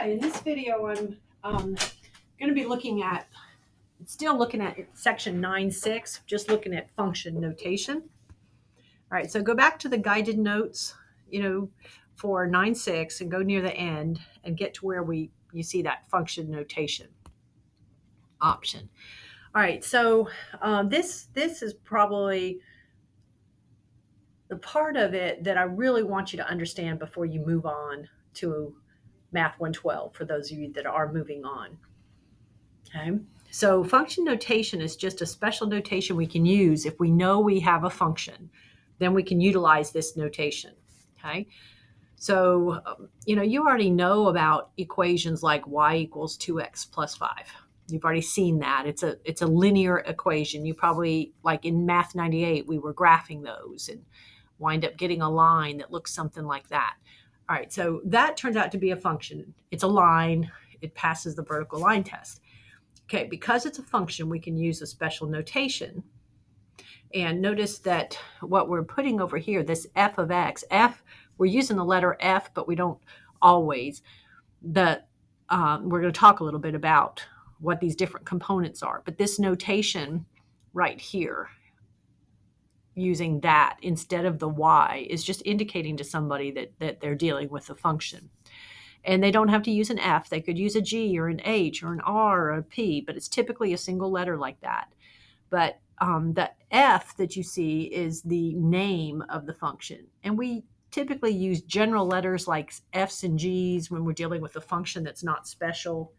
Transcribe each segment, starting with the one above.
Okay, in this video, I'm going to be still looking at section 9.6, just looking at function notation. All right, so go back to the guided notes, for 9.6 and go near the end and get to where you see that function notation option. All right, so this is probably the part of it that I really want you to understand before you move on to Math 112, for those of you that are moving on. Okay, so function notation is just a special notation we can use if we know we have a function. Then we can utilize this notation. Okay, so you already know about equations like y equals 2x plus 5. You've already seen that. It's a linear equation. You probably, like in Math 98, we were graphing those and wind up getting a line that looks something like that. All right, so that turns out to be a function. It's a line. It passes the vertical line test. Okay, because it's a function, we can use a special notation. And notice that what we're putting over here, this f of x, we're using the letter f, but we don't always. We're going to talk a little bit about what these different components are. But this notation right here, using that instead of the y, is just indicating to somebody that they're dealing with a function. And they don't have to use an F. They could use a G or an H or an R or a P, but it's typically a single letter like that. But the F that you see is the name of the function. And we typically use general letters like F's and G's when we're dealing with a function that's not special.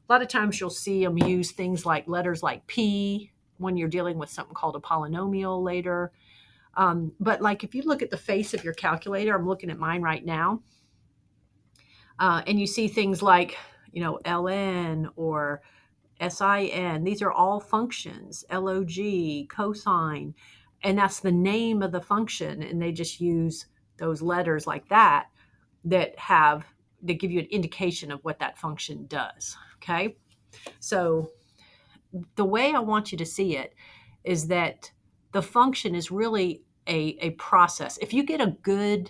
A lot of times you'll see them use things like letters like P when you're dealing with something called a polynomial later. But like if you look at the face of your calculator, I'm looking at mine right now, and you see things like, ln or sin. These are all functions, log, cosine, and that's the name of the function. And they just use those letters like that give you an indication of what that function does. Okay, so the way I want you to see it is that the function is really a process. If you get a good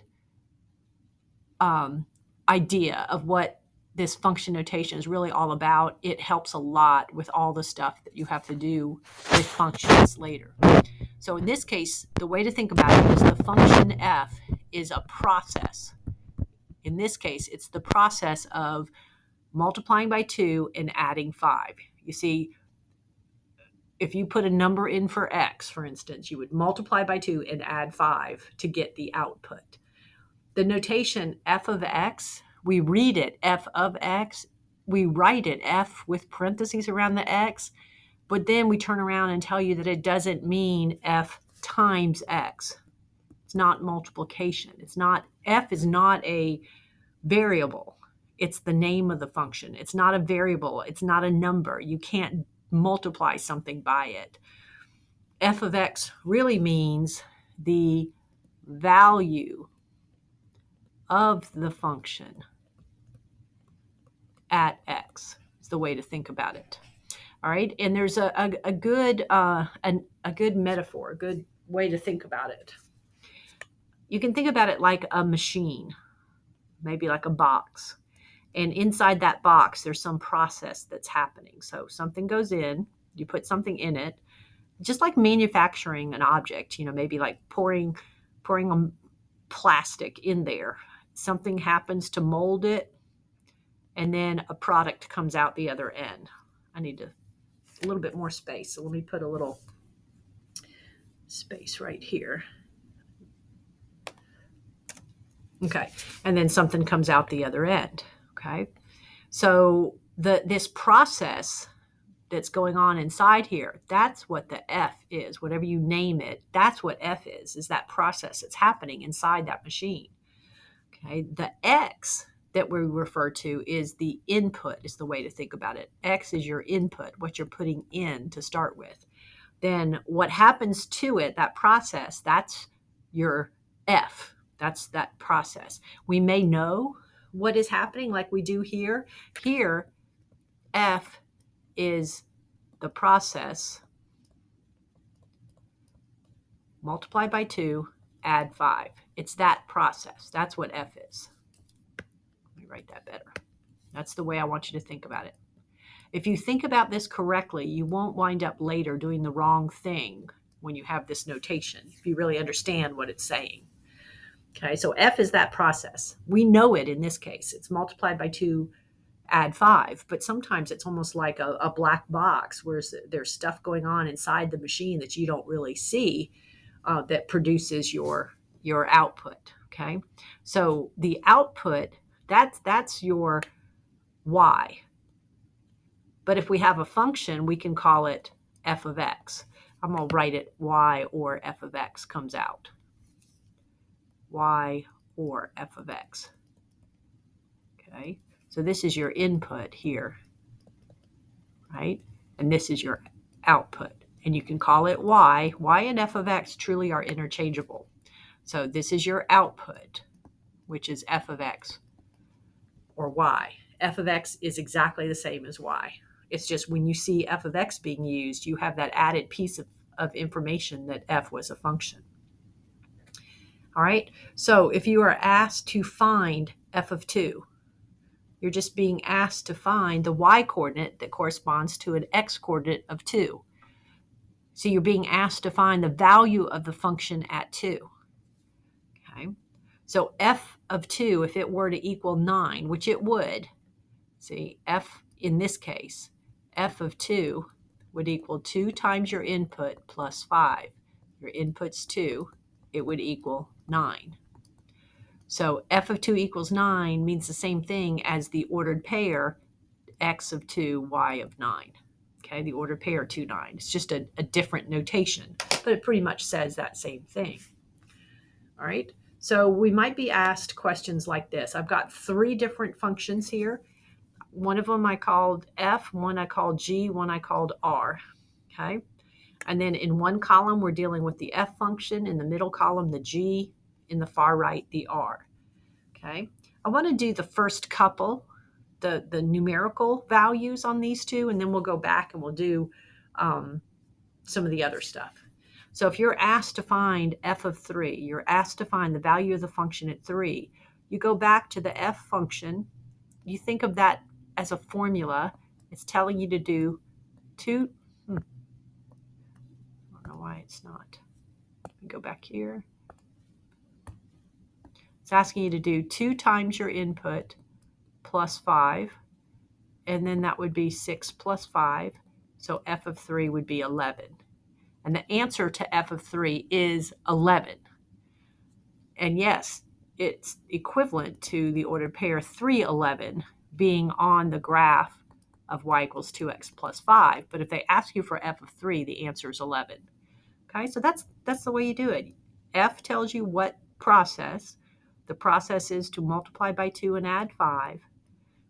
idea of what this function notation is really all about, it helps a lot with all the stuff that you have to do with functions later. So in this case, the way to think about it is the function f is a process. In this case, it's the process of multiplying by 2 and adding 5. You see, if you put a number in for x, for instance, you would multiply by 2 and add 5 to get the output. The notation f of x, we read it f of x, we write it f with parentheses around the x, but then we turn around and tell you that it doesn't mean f times x. It's not multiplication. F is not a variable. It's the name of the function. It's not a variable. It's not a number. You can't multiply something by it. F of x really means the value of the function at x is the way to think about it. All right, and there's a good metaphor, a good way to think about it. You can think about it like a machine, maybe like a box, and inside that box there's some process that's happening. So something goes in, you put something in it, just like manufacturing an object. Maybe like pouring a plastic in there. Something happens to mold it, and then a product comes out the other end. I need a little bit more space, so let me put a little space right here. Okay, and then something comes out the other end. Okay, so this process that's going on inside here, that's what the F is. Whatever you name it, that's what F is that process that's happening inside that machine. Okay, the X that we refer to is the input, is the way to think about it. X is your input, what you're putting in to start with. Then what happens to it, that process, that's your F. That's that process. We may know what is happening like we do here. Here, F is the process multiplied by 2, add 5. It's that process. That's what F is. Let me write that better. That's the way I want you to think about it. If you think about this correctly, you won't wind up later doing the wrong thing when you have this notation, if you really understand what it's saying. Okay, so F is that process. We know it in this case. It's multiplied by 2, add 5, but sometimes it's almost like a black box where there's stuff going on inside the machine that you don't really see that produces your output. Okay, so the output, that's your Y. But if we have a function, we can call it f of x. I'm going to write it y or f of x comes out. Y or f of x. Okay, so this is your input here, right? And this is your output. And you can call it y. Y and f of x truly are interchangeable. So this is your output, which is f of x or y. F of x is exactly the same as y. It's just when you see f of x being used, you have that added piece of information that f was a function. All right, so if you are asked to find f of 2, you're just being asked to find the y coordinate that corresponds to an x coordinate of 2. So you're being asked to find the value of the function at 2. Okay, so f of 2, if it were to equal 9, which it would, see, f in this case, f of 2 would equal 2 times your input plus 5. Your input's 2, it would equal 9. So f of 2 equals 9 means the same thing as the ordered pair x of 2, y of 9. Okay, the ordered pair 2, 9. It's just a different notation, but it pretty much says that same thing. All right, so we might be asked questions like this. I've got 3 different functions here. One of them I called F, one I called G, one I called R, okay? And then in one column, we're dealing with the F function, in the middle column, the G, in the far right, the R, okay? I want to do the first couple, the numerical values on these two, and then we'll go back and we'll do some of the other stuff. So if you're asked to find F of 3, you're asked to find the value of the function at 3, you go back to the F function, you think of that as a formula. It's telling you to do 2. I don't know why it's not. Let me go back here. It's asking you to do 2 times your input plus 5, and then that would be 6 plus 5. So f of 3 would be 11. And the answer to f of 3 is 11. And yes, it's equivalent to the ordered pair 3, 11 being on the graph of y equals 2x plus 5. But if they ask you for f of 3, the answer is 11. Okay, so that's the way you do it. F tells you what process. The process is to multiply by 2 and add 5.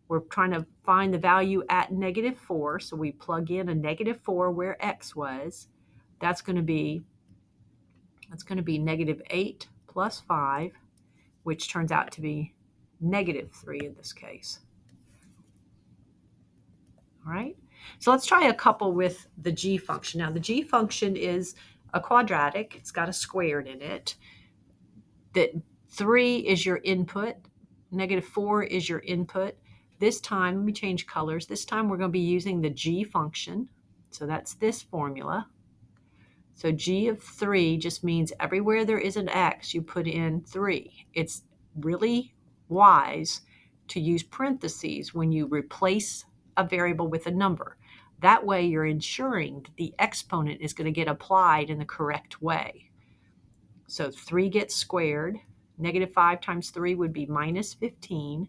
We're trying to find the value at -4, so we plug in a -4 where x was. That's going to be -8 plus 5, which turns out to be -3 in this case. All right, so let's try a couple with the g function. Now, the g function is a quadratic. It's got a squared in it. That 3 is your input. -4 is your input. This time, let me change colors. This time, we're going to be using the g function. So that's this formula. So g of 3 just means everywhere there is an x, you put in 3. It's really wise to use parentheses when you replace a variable with a number. That way you're ensuring that the exponent is going to get applied in the correct way. So 3 gets squared. -5 times 3 would be -15.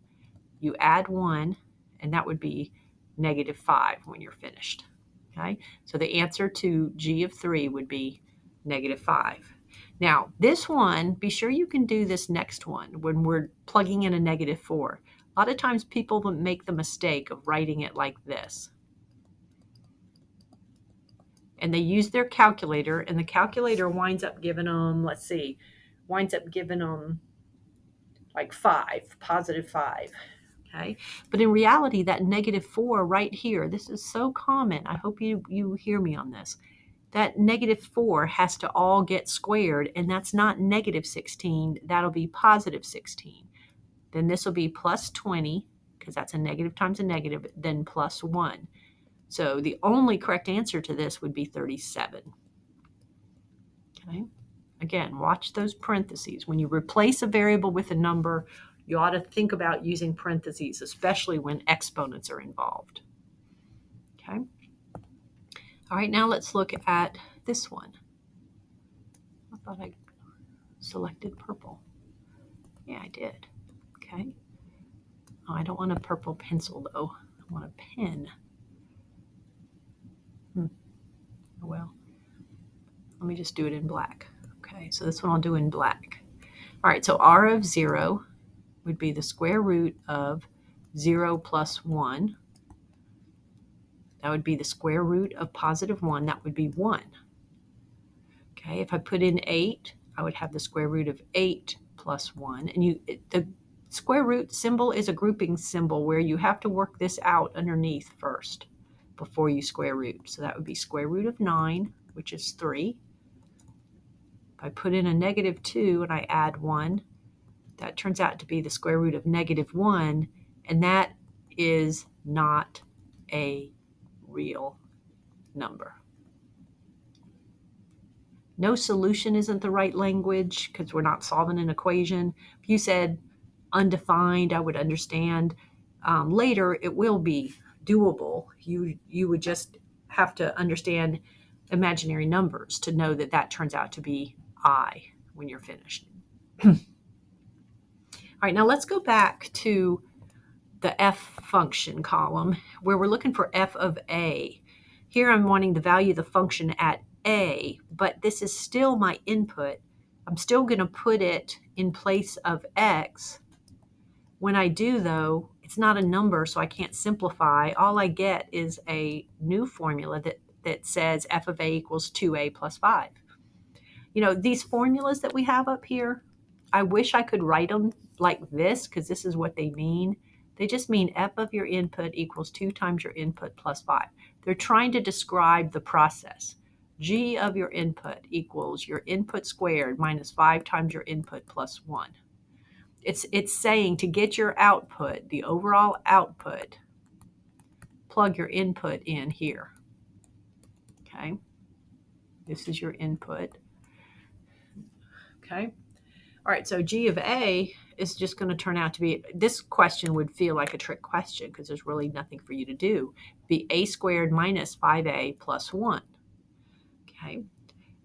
You add 1, and that would be -5 when you're finished. Okay, so the answer to g of 3 would be -5. Now, this one, be sure you can do this next one when we're plugging in a -4. A lot of times people make the mistake of writing it like this. And they use their calculator, and the calculator winds up giving them, like 5, +5. Okay, but in reality, that -4 right here, this is so common. I hope you hear me on this. That -4 has to all get squared, and that's not -16. That'll be +16. Then this will be +20, because that's a negative times a negative, then plus 1. So the only correct answer to this would be 37. Okay. Again, watch those parentheses. When you replace a variable with a number, you ought to think about using parentheses, especially when exponents are involved. Okay. All right, now let's look at this one. I thought I selected purple. Yeah, I did. Okay. Oh, I don't want a purple pencil, though. I want a pen. Oh, well, let me just do it in black. Okay, so this one I'll do in black. All right, so r of 0 would be the square root of 0 plus 1. That would be the square root of positive 1. That would be 1. Okay, if I put in 8, I would have the square root of 8 plus 1. And the square root symbol is a grouping symbol where you have to work this out underneath first before you square root. So that would be square root of 9, which is 3. If I put in a negative 2 and I add 1, that turns out to be the square root of negative 1, and that is not a real number. No solution isn't the right language because we're not solving an equation. If you said undefined, I would understand. Later, it will be doable. You would just have to understand imaginary numbers to know that that turns out to be I when you're finished. All right, now let's go back to the f function column where we're looking for f of a. Here I'm wanting the value of the function at a, but this is still my input. I'm still going to put it in place of x. When I do, though, it's not a number, so I can't simplify. All I get is a new formula that says f of a equals 2a plus 5. You know, these formulas that we have up here, I wish I could write them like this because this is what they mean. They just mean f of your input equals 2 times your input plus 5. They're trying to describe the process. G of your input equals your input squared minus 5 times your input plus 1. It's saying to get your output, the overall output, plug your input in here. Okay? This is your input. Okay? All right, so G of A is just going to turn out to be, this question would feel like a trick question because there's really nothing for you to do. Be a squared minus 5a plus 1. Okay.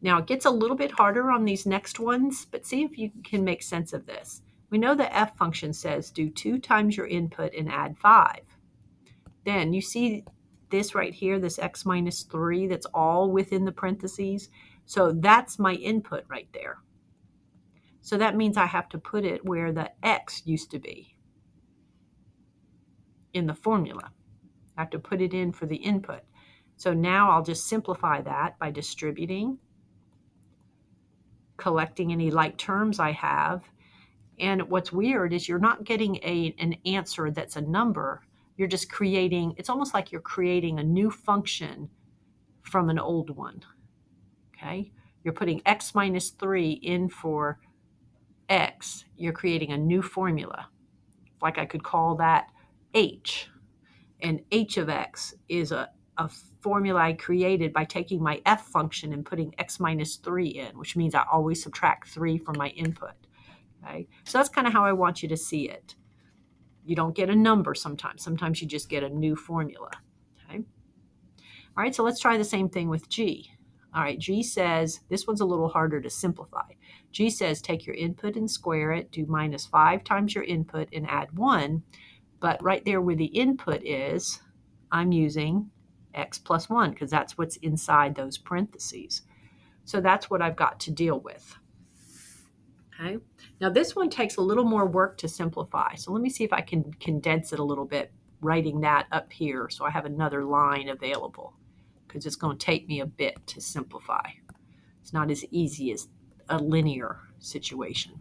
Now it gets a little bit harder on these next ones, but see if you can make sense of this. We know the f function says do 2 times your input and add 5. Then you see this right here, this x minus 3, that's all within the parentheses. So that's my input right there. So that means I have to put it where the x used to be in the formula. I have to put it in for the input. So now I'll just simplify that by distributing, collecting any like terms I have. And what's weird is you're not getting an answer that's a number. You're just creating, it's almost like you're creating a new function from an old one. Okay? You're putting x minus 3 in for x. You're creating a new formula. Like I could call that h. And h of x is a formula I created by taking my f function and putting x minus 3 in, which means I always subtract 3 from my input. Okay? So that's kind of how I want you to see it. You don't get a number sometimes. Sometimes you just get a new formula. Okay? All right, so let's try the same thing with G. All right, G says, this one's a little harder to simplify. G says take your input and square it, do minus 5 times your input and add 1. But right there where the input is, I'm using x plus 1 because that's what's inside those parentheses. So that's what I've got to deal with. Okay. Now this one takes a little more work to simplify. So let me see if I can condense it a little bit, writing that up here so I have another line available because it's going to take me a bit to simplify. It's not as easy as a linear situation.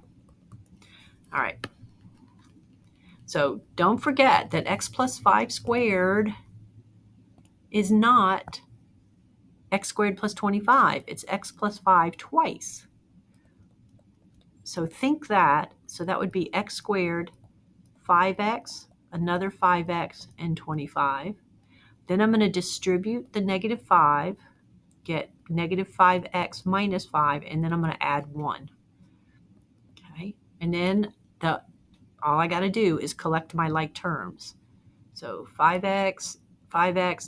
All right. So don't forget that x plus 5 squared is not x squared plus 25. It's x plus 5 twice. So think that. So that would be x squared 5x another 5x, and 25. Then I'm going to distribute the negative 5, get negative 5x minus 5, and then I'm going to add 1. Okay, and then all I got to do is collect my like terms. So 5x,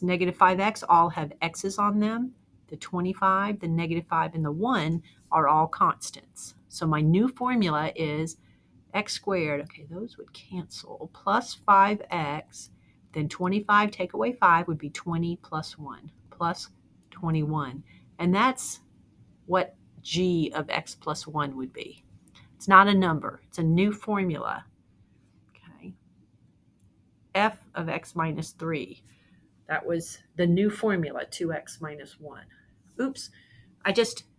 negative 5x all have x's on them. The 25, the negative 5, and the 1 are all constants. So my new formula is x squared, okay, those would cancel, plus 5x, then 25 take away 5 would be 20 plus 1, plus 21. And that's what g of x plus 1 would be. It's not a number, it's a new formula. Okay, f of x minus 3. That was the new formula, 2x minus 1. Oops,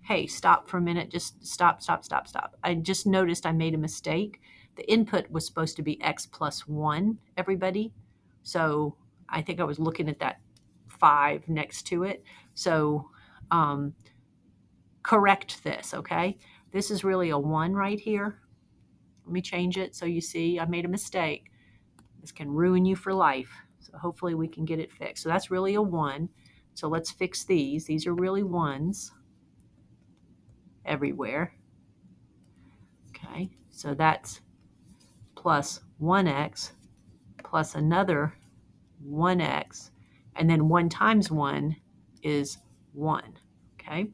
hey, stop for a minute. Just stop. I just noticed I made a mistake. The input was supposed to be x plus 1, everybody. So I think I was looking at that 5 next to it. So correct this, okay? This is really a 1 right here. Let me change it so you see I made a mistake. This can ruin you for life. So hopefully we can get it fixed. So that's really a 1. So let's fix these. These are really 1s everywhere. Okay, so that's plus 1x plus another 1x, and then 1 times 1 is 1. Okay,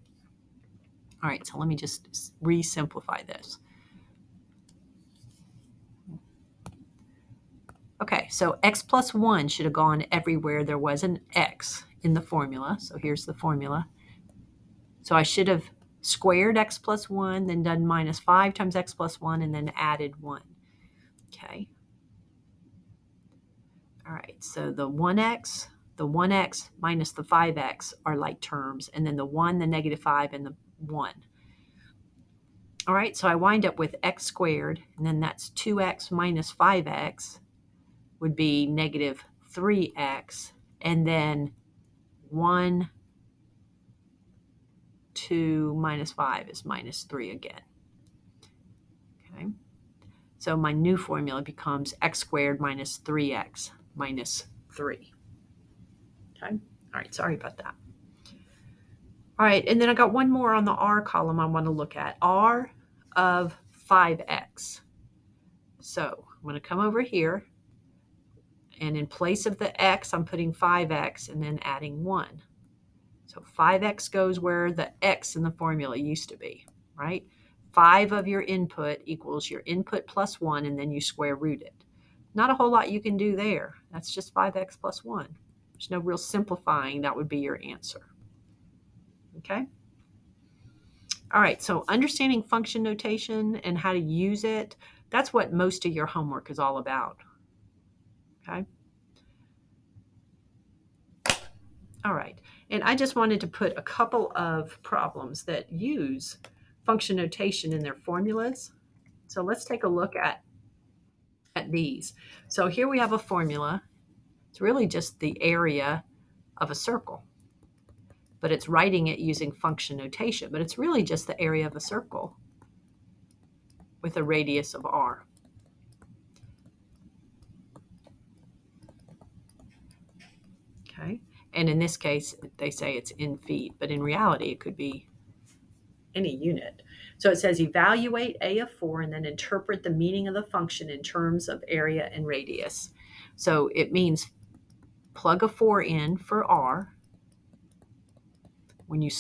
all right, so let me just re-simplify this. Okay, so x plus 1 should have gone everywhere there was an x in the formula. So here's the formula. So I should have squared x plus 1, then done minus 5 times x plus 1, and then added 1. Okay. All right, so the 1x minus the 5x are like terms, and then the 1, the negative 5, and the 1. All right, so I wind up with x squared, and then that's 2x minus 5x would be negative 3x, and then 1, 2 minus 5 is minus 3 again. Okay, so my new formula becomes x squared minus 3x minus 3. Okay, all right, sorry about that. All right, and then I got one more on the r column I want to look at, r of 5x. So I'm going to come over here, and in place of the x, I'm putting 5x and then adding 1. So 5x goes where the x in the formula used to be, right? 5 of your input equals your input plus 1, and then you square root it. Not a whole lot you can do there. That's just 5x plus 1. There's no real simplifying. That would be your answer. Okay? All right, so understanding function notation and how to use it, that's what most of your homework is all about. Okay? All right, and I just wanted to put a couple of problems that use function notation in their formulas. So let's take a look at these. So here we have a formula. It's really just the area of a circle, but it's writing it using function notation, but it's really just the area of a circle with a radius of r. Okay, and in this case, they say it's in feet, but in reality, it could be any unit. So it says evaluate a of 4 and then interpret the meaning of the function in terms of area and radius. So it means plug a 4 in for r. When you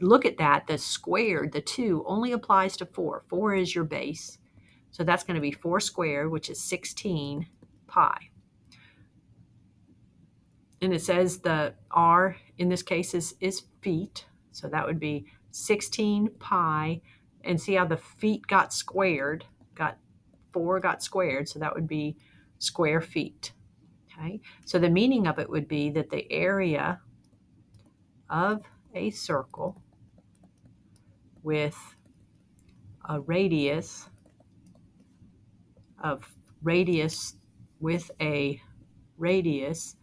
look at that, the squared, the 2, only applies to 4. 4 is your base. So that's going to be 4 squared, which is 16 pi. And it says the r in this case is feet. So that would be 16 pi. And see how the feet got squared, 4 got squared. So that would be square feet. Okay. So the meaning of it would be that the area of a circle with a radius with a radius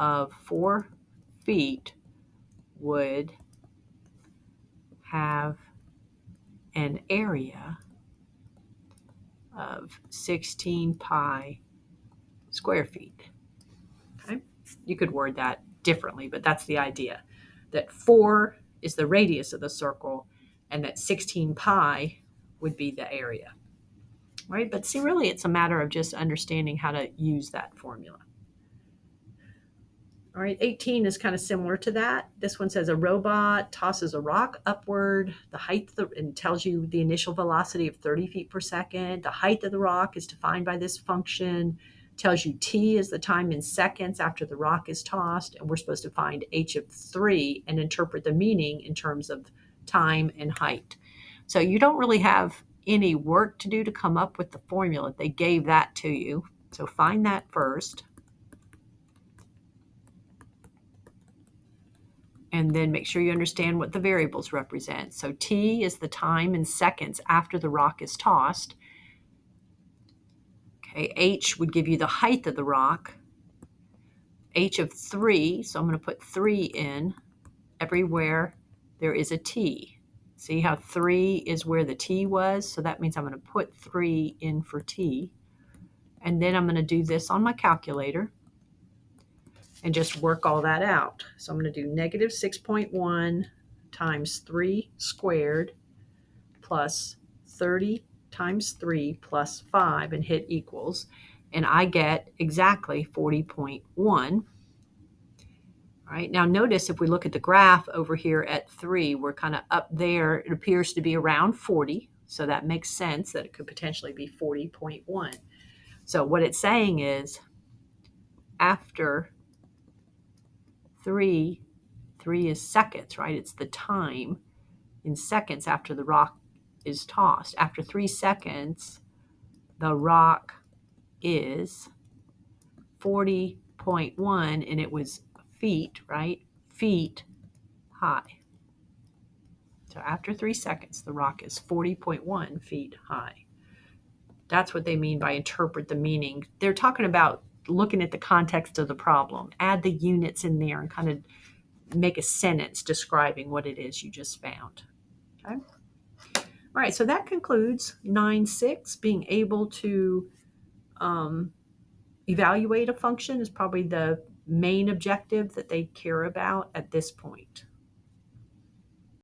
of 4 feet would have an area of 16 pi square feet. Okay? You could word that differently, but that's the idea. That 4 is the radius of the circle, and that 16 pi would be the area. Right? But see, really, it's a matter of just understanding how to use that formula. All right, 18 is kind of similar to that. This one says a robot tosses a rock upward. The height and tells you the initial velocity of 30 feet per second. The height of the rock is defined by this function. Tells you t is the time in seconds after the rock is tossed, and we're supposed to find h of 3 and interpret the meaning in terms of time and height. So you don't really have any work to do to come up with the formula. They gave that to you. So find that first. And then make sure you understand what the variables represent. So t is the time in seconds after the rock is tossed. Okay, h would give you the height of the rock. H of 3, so I'm going to put 3 in everywhere there is a t. See how 3 is where the t was? So that means I'm going to put 3 in for t. And then I'm going to do this on my calculator and just work all that out. So I'm going to do negative 6.1 times 3 squared plus 30 times 3 plus 5 and hit equals. And I get exactly 40.1. All right, now notice if we look at the graph over here at 3, we're kind of up there. It appears to be around 40. So that makes sense that it could potentially be 40.1. So what it's saying is after 3 is seconds, right? It's the time in seconds after the rock is tossed. After 3 seconds, the rock is 40.1, and it was feet, right? Feet high. So after 3 seconds, the rock is 40.1 feet high. That's what they mean by interpret the meaning. They're talking about looking at the context of the problem, add the units in there, and kind of make a sentence describing what it is you just found. Okay. All right, so that concludes 9.6. Being able to evaluate a function is probably the main objective that they care about at this point.